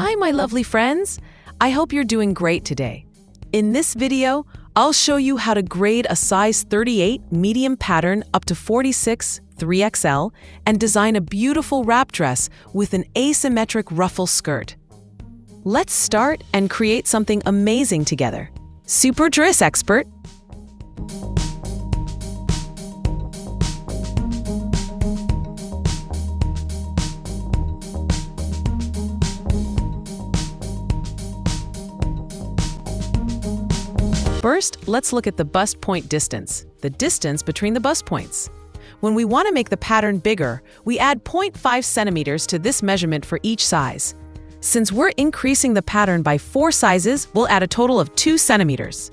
Hi, my lovely friends. I hope you're doing great today. In this video, I'll show you how to grade a size 38 medium pattern up to 46 3XL and design a beautiful wrap dress with an asymmetric ruffle skirt. Let's start and create something amazing together. Super dress expert. First, let's look at the bust point distance, the distance between the bust points. When we want to make the pattern bigger, we add 0.5 centimeters to this measurement for each size. Since we're increasing the pattern by 4 sizes, we'll add a total of 2 centimeters.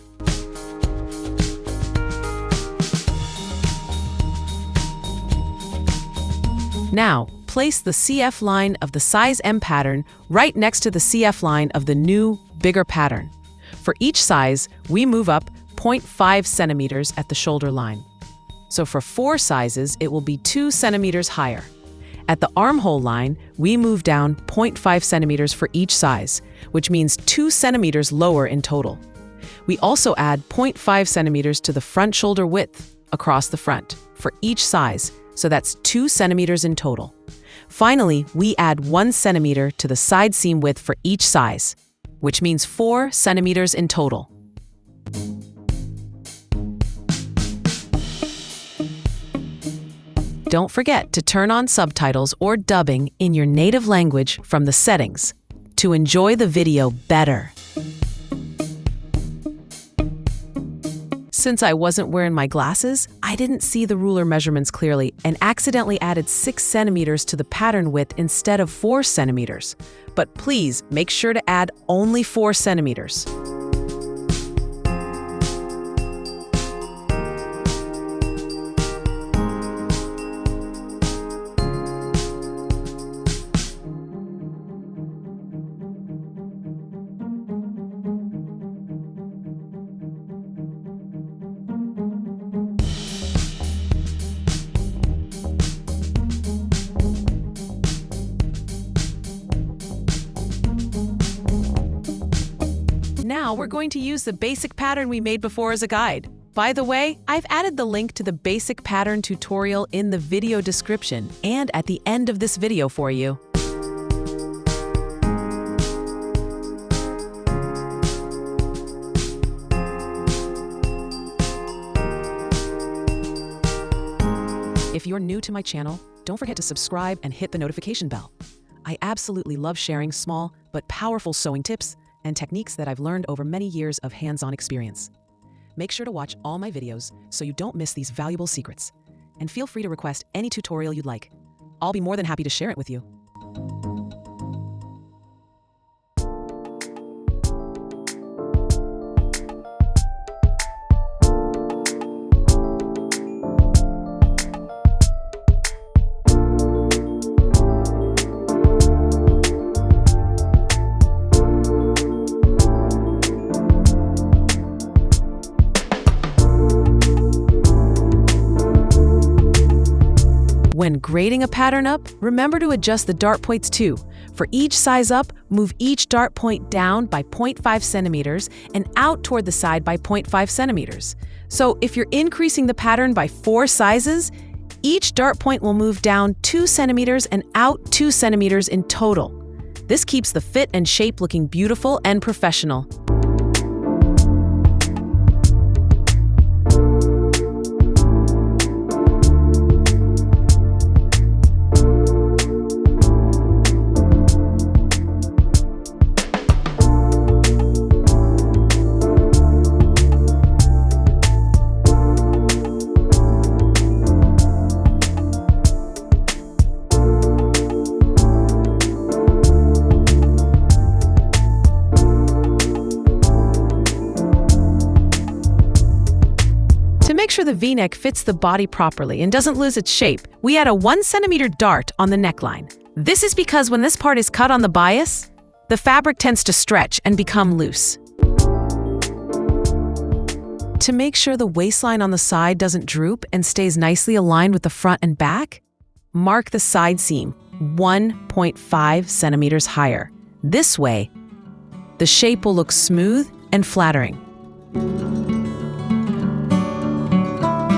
Now, place the CF line of the size M pattern right next to the CF line of the new, bigger pattern. For each size, we move up 0.5 centimeters at the shoulder line. So for 4 sizes, it will be 2 centimeters higher. At the armhole line, we move down 0.5 centimeters for each size, which means 2 centimeters lower in total. We also add 0.5 centimeters to the front shoulder width across the front for each size, so that's 2 centimeters in total. Finally, we add 1 centimeter to the side seam width for each size, which means 4 centimeters in total. Don't forget to turn on subtitles or dubbing in your native language from the settings to enjoy the video better. Since I wasn't wearing my glasses, I didn't see the ruler measurements clearly and accidentally added 6 centimeters to the pattern width instead of 4 centimeters. But please make sure to add only 4 centimeters. Now we're going to use the basic pattern we made before as a guide. By the way, I've added the link to the basic pattern tutorial in the video description and at the end of this video for you. If you're new to my channel, don't forget to subscribe and hit the notification bell. I absolutely love sharing small but powerful sewing tips and techniques that I've learned over many years of hands-on experience. Make sure to watch all my videos so you don't miss these valuable secrets. And feel free to request any tutorial you'd like. I'll be more than happy to share it with you. When grading a pattern up, remember to adjust the dart points too. For each size up, move each dart point down by 0.5 centimeters and out toward the side by 0.5 centimeters. So if you're increasing the pattern by 4 sizes, each dart point will move down 2 centimeters and out 2 centimeters in total. This keeps the fit and shape looking beautiful and professional. To make sure the V-neck fits the body properly and doesn't lose its shape, we add a 1 centimeter dart on the neckline. This is because when this part is cut on the bias, the fabric tends to stretch and become loose. To make sure the waistline on the side doesn't droop and stays nicely aligned with the front and back, mark the side seam 1.5 centimeters higher. This way, the shape will look smooth and flattering.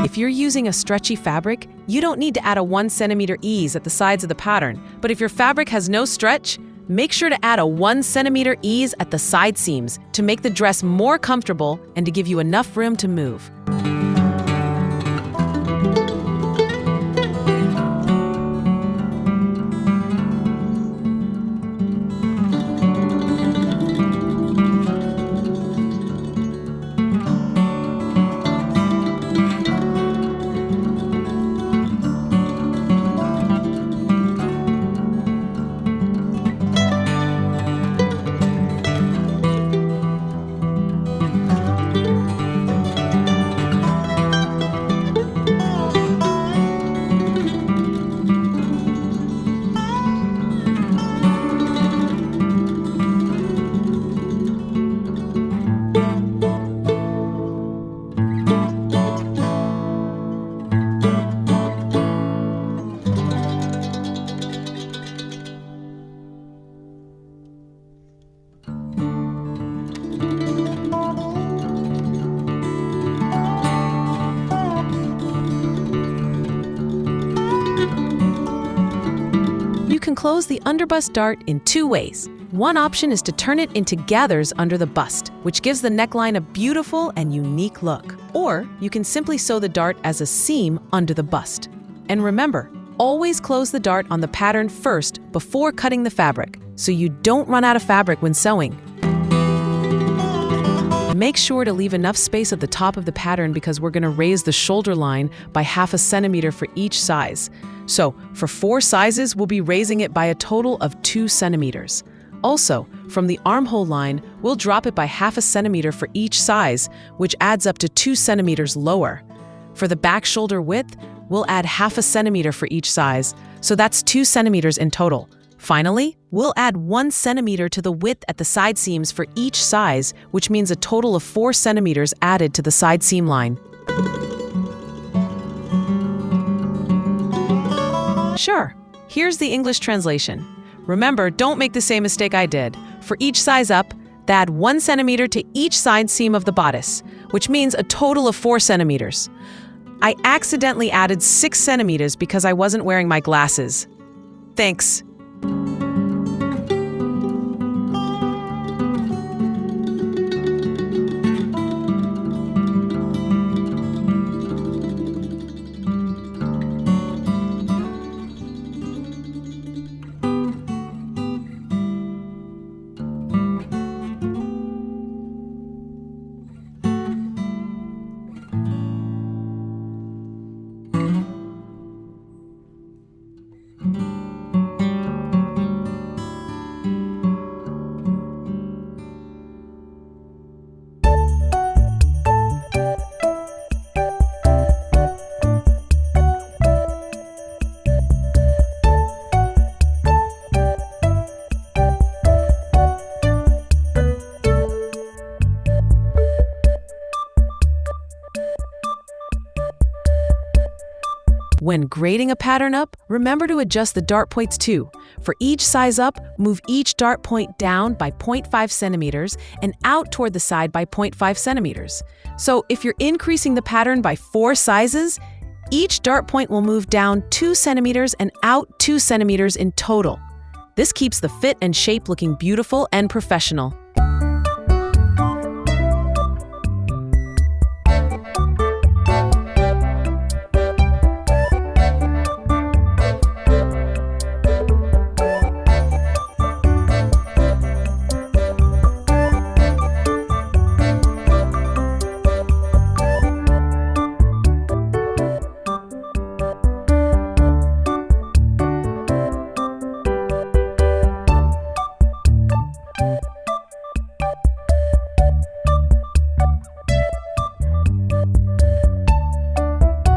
If you're using a stretchy fabric, you don't need to add a 1 centimeter ease at the sides of the pattern. But if your fabric has no stretch, make sure to add a 1 centimeter ease at the side seams to make the dress more comfortable and to give you enough room to move. You can close the underbust dart in 2 ways. One option is to turn it into gathers under the bust, which gives the neckline a beautiful and unique look. Or you can simply sew the dart as a seam under the bust. And remember, always close the dart on the pattern first before cutting the fabric, so you don't run out of fabric when sewing. Make sure to leave enough space at the top of the pattern because we're going to raise the shoulder line by 1/2 centimeter for each size. So for 4 sizes, we'll be raising it by a total of 2 centimeters. Also, from the armhole line, we'll drop it by 1/2 centimeter for each size, which adds up to 2 centimeters lower. For the back shoulder width, we'll add 1/2 centimeter for each size, so that's 2 centimeters in total. Finally, we'll add 1 centimeter to the width at the side seams for each size, which means a total of 4 centimeters added to the side seam line. Sure, here's the English translation. Remember, don't make the same mistake I did. For each size up, add 1 centimeter to each side seam of the bodice, which means a total of 4 centimeters. I accidentally added 6 centimeters because I wasn't wearing my glasses. Thanks. When grading a pattern up, remember to adjust the dart points too. For each size up, move each dart point down by 0.5 centimeters and out toward the side by 0.5 centimeters. So if you're increasing the pattern by 4 sizes, each dart point will move down 2 centimeters and out 2 centimeters in total. This keeps the fit and shape looking beautiful and professional.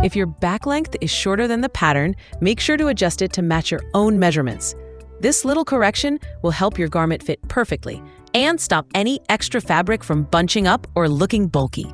If your back length is shorter than the pattern, make sure to adjust it to match your own measurements. This little correction will help your garment fit perfectly and stop any extra fabric from bunching up or looking bulky.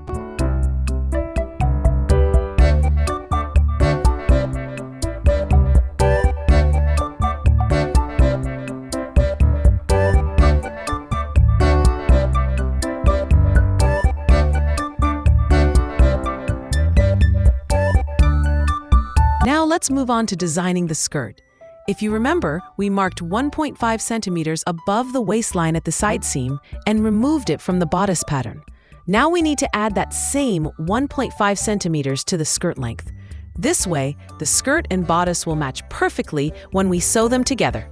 let's move on to designing the skirt. If you remember, we marked 1.5 centimeters above the waistline at the side seam and removed it from the bodice pattern. Now we need to add that same 1.5 centimeters to the skirt length. This way, the skirt and bodice will match perfectly when we sew them together.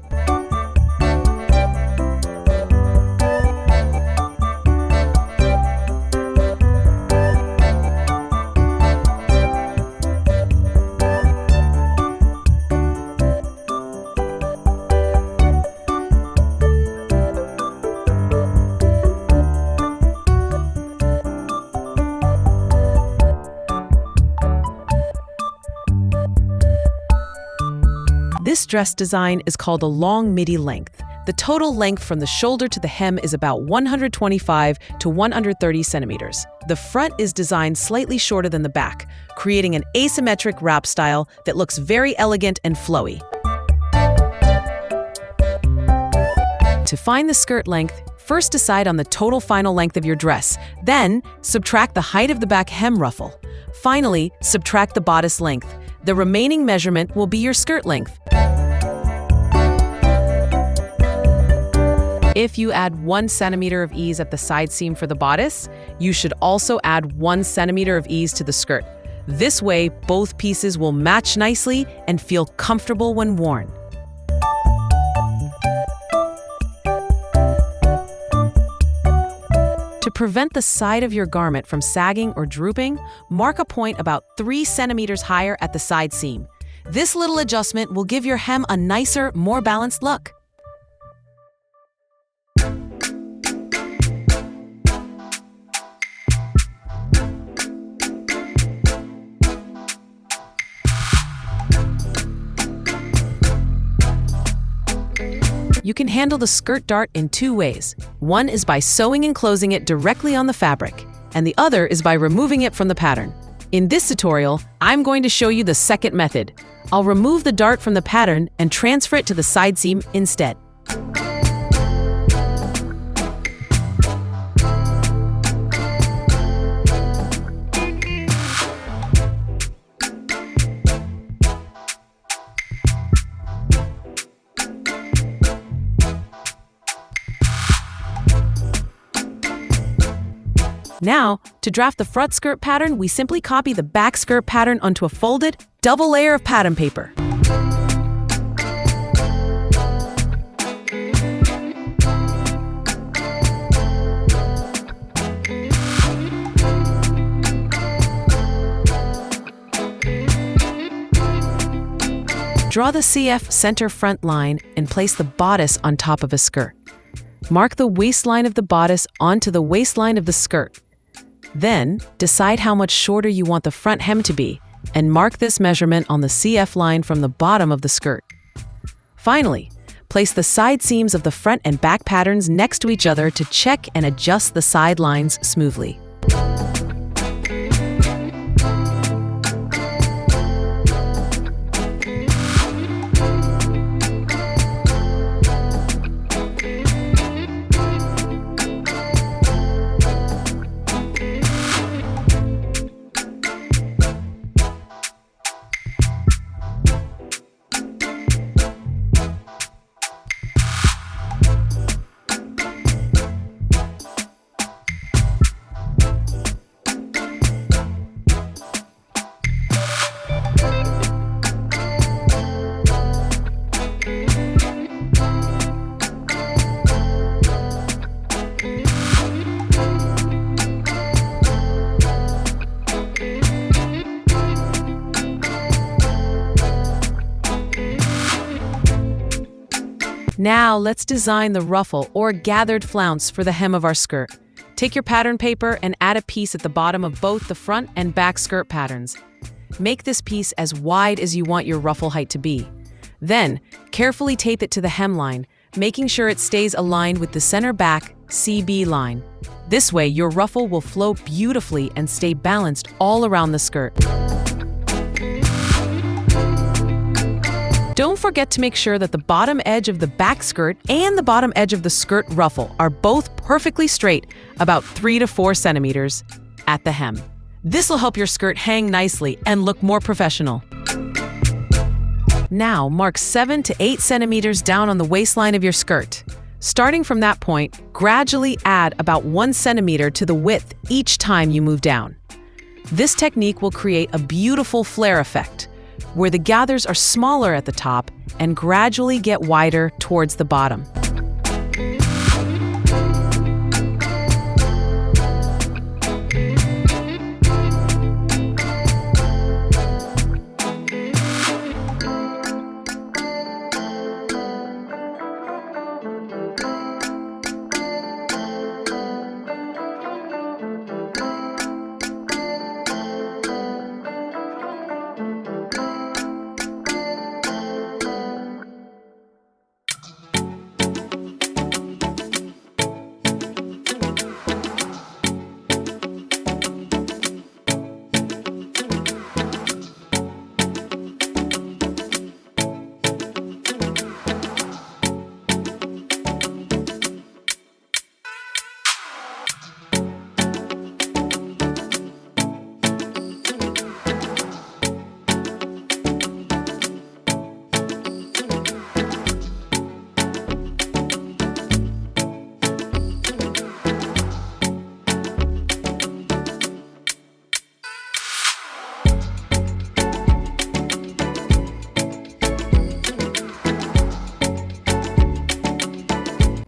This dress design is called a long midi length. The total length from the shoulder to the hem is about 125 to 130 centimeters. The front is designed slightly shorter than the back, creating an asymmetric wrap style that looks very elegant and flowy. To find the skirt length, first decide on the total final length of your dress. Then, subtract the height of the back hem ruffle. Finally, subtract the bodice length. The remaining measurement will be your skirt length. If you add 1 centimeter of ease at the side seam for the bodice, you should also add 1 centimeter of ease to the skirt. This way, both pieces will match nicely and feel comfortable when worn. To prevent the side of your garment from sagging or drooping, mark a point about 3 centimeters higher at the side seam. This little adjustment will give your hem a nicer, more balanced look. You can handle the skirt dart in 2 ways. One is by sewing and closing it directly on the fabric, and the other is by removing it from the pattern. In this tutorial, I'm going to show you the second method. I'll remove the dart from the pattern and transfer it to the side seam instead. Now, to draft the front skirt pattern, we simply copy the back skirt pattern onto a folded, double layer of pattern paper. Draw the CF center front line and place the bodice on top of a skirt. Mark the waistline of the bodice onto the waistline of the skirt. Then, decide how much shorter you want the front hem to be, and mark this measurement on the CF line from the bottom of the skirt. Finally, place the side seams of the front and back patterns next to each other to check and adjust the side lines smoothly. Now let's design the ruffle or gathered flounce for the hem of our skirt. Take your pattern paper and add a piece at the bottom of both the front and back skirt patterns. Make this piece as wide as you want your ruffle height to be. Then, carefully tape it to the hemline, making sure it stays aligned with the center back CB line. This way, your ruffle will flow beautifully and stay balanced all around the skirt. Don't forget to make sure that the bottom edge of the back skirt and the bottom edge of the skirt ruffle are both perfectly straight, about 3 to 4 centimeters at the hem. This will help your skirt hang nicely and look more professional. Now, mark 7 to 8 centimeters down on the waistline of your skirt. Starting from that point, gradually add about 1 centimeter to the width each time you move down. This technique will create a beautiful flare effect, where the gathers are smaller at the top and gradually get wider towards the bottom.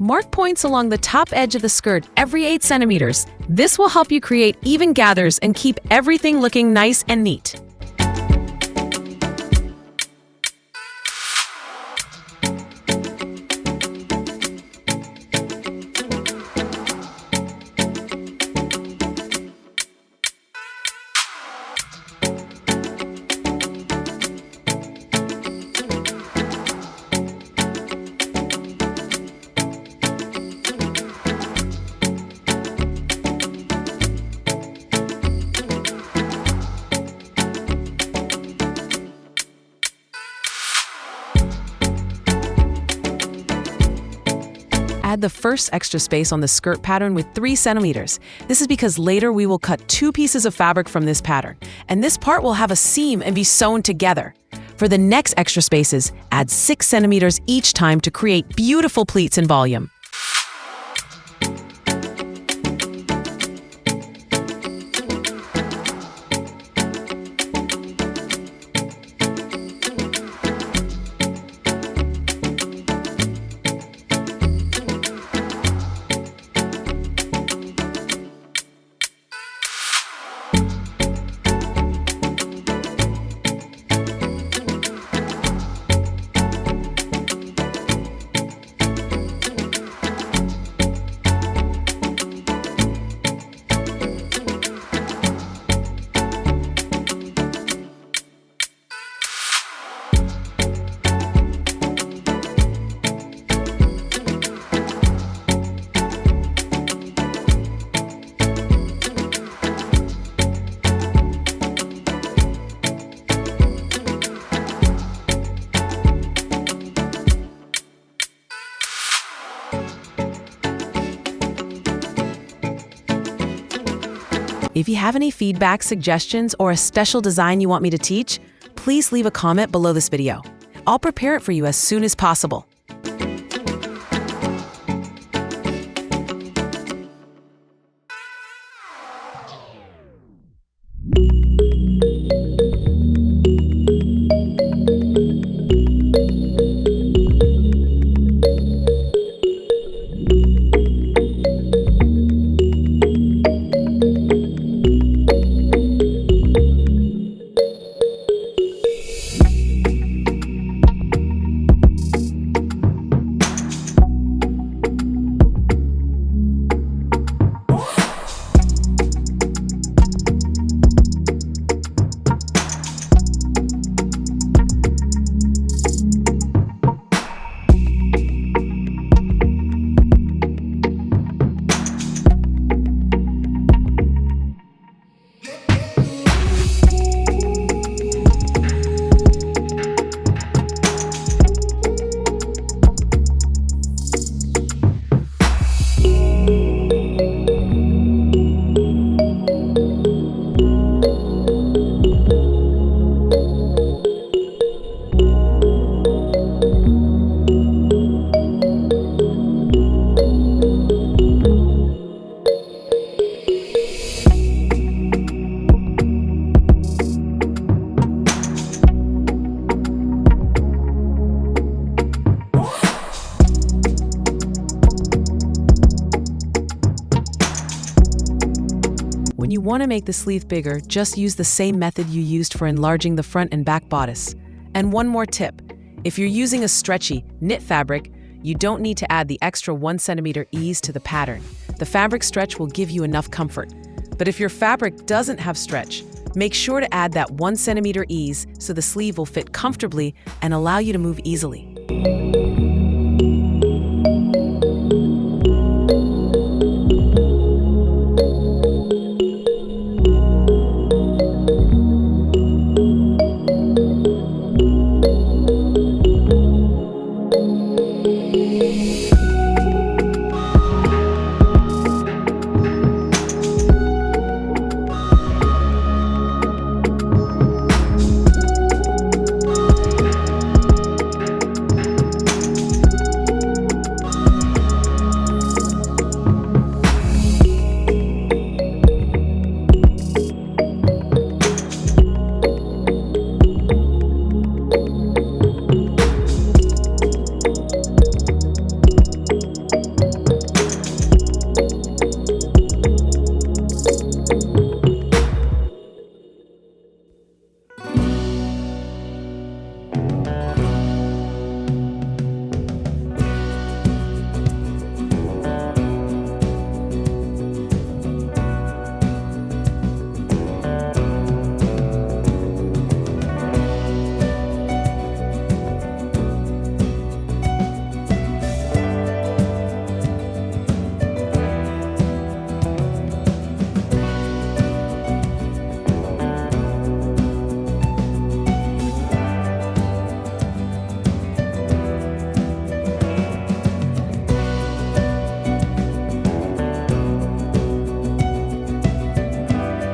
Mark points along the top edge of the skirt every 8 centimeters. This will help you create even gathers and keep everything looking nice and neat. Add the first extra space on the skirt pattern with 3 centimeters. This is because later we will cut 2 pieces of fabric from this pattern, and this part will have a seam and be sewn together. For the next extra spaces, add 6 centimeters each time to create beautiful pleats in volume. If you have any feedback, suggestions, or a special design you want me to teach, please leave a comment below this video. I'll prepare it for you as soon as possible. want to make the sleeve bigger, just use the same method you used for enlarging the front and back bodice. And one more tip. If you're using a stretchy, knit fabric, you don't need to add the extra 1 centimeter ease to the pattern. The fabric stretch will give you enough comfort. But if your fabric doesn't have stretch, make sure to add that 1 centimeter ease so the sleeve will fit comfortably and allow you to move easily.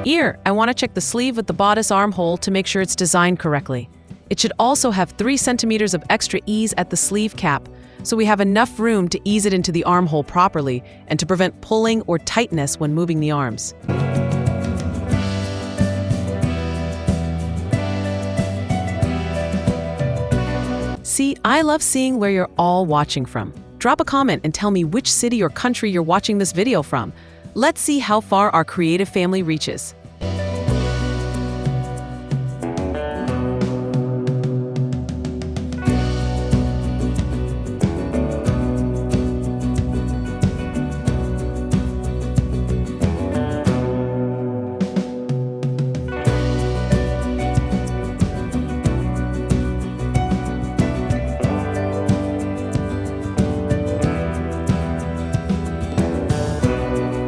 Here, I want to check the sleeve with the bodice armhole to make sure it's designed correctly. It should also have 3 centimeters of extra ease at the sleeve cap, so we have enough room to ease it into the armhole properly and to prevent pulling or tightness when moving the arms. See, I love seeing where you're all watching from. Drop a comment and tell me which city or country you're watching this video from. Let's see how far our creative family reaches.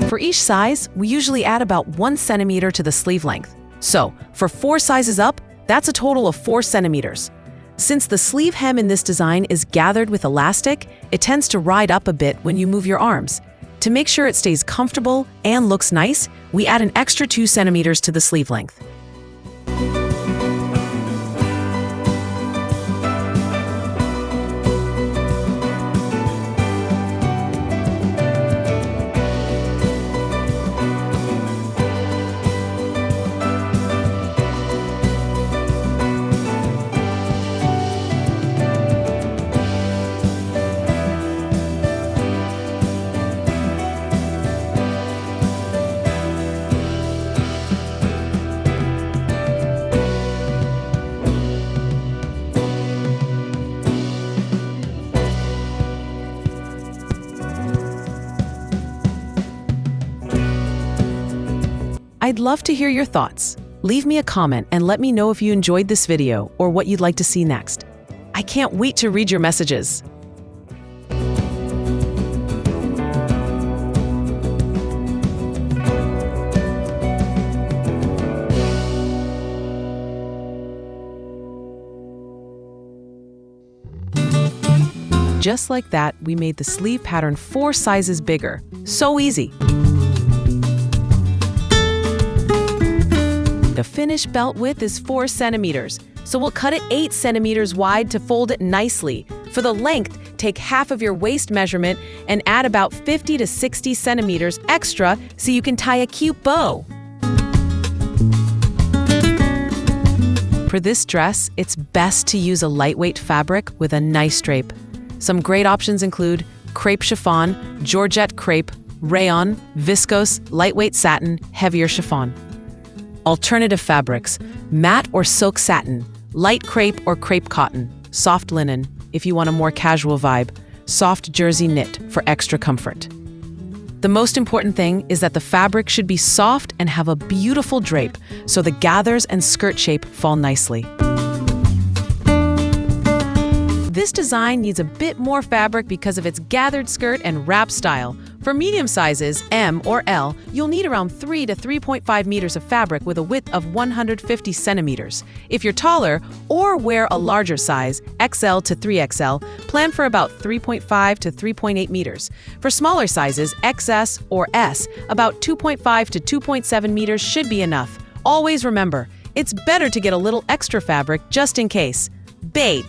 For each size, we usually add about 1 centimeter to the sleeve length. So, for 4 sizes up, that's a total of 4 centimeters. Since the sleeve hem in this design is gathered with elastic, it tends to ride up a bit when you move your arms. To make sure it stays comfortable and looks nice, we add an extra 2 centimeters to the sleeve length. I'd love to hear your thoughts. Leave me a comment and let me know if you enjoyed this video or what you'd like to see next. I can't wait to read your messages. Just like that, we made the sleeve pattern 4 sizes bigger. So easy. The finished belt width is 4 centimeters, so we'll cut it 8 centimeters wide to fold it nicely. For the length, take half of your waist measurement and add about 50 to 60 centimeters extra so you can tie a cute bow. For this dress, it's best to use a lightweight fabric with a nice drape. Some great options include crepe chiffon, georgette crepe, rayon, viscose, lightweight satin, heavier chiffon. Alternative fabrics: matte or silk satin, light crepe or crepe cotton, soft linen if you want a more casual vibe, soft jersey knit for extra comfort. The most important thing is that the fabric should be soft and have a beautiful drape, so the gathers and skirt shape fall nicely. This design needs a bit more fabric because of its gathered skirt and wrap style. For medium sizes, M or L, you'll need around 3 to 3.5 meters of fabric with a width of 150 centimeters. If you're taller or wear a larger size, XL to 3XL, plan for about 3.5 to 3.8 meters. For smaller sizes, XS or S, about 2.5 to 2.7 meters should be enough. Always remember, it's better to get a little extra fabric just in case. Bait.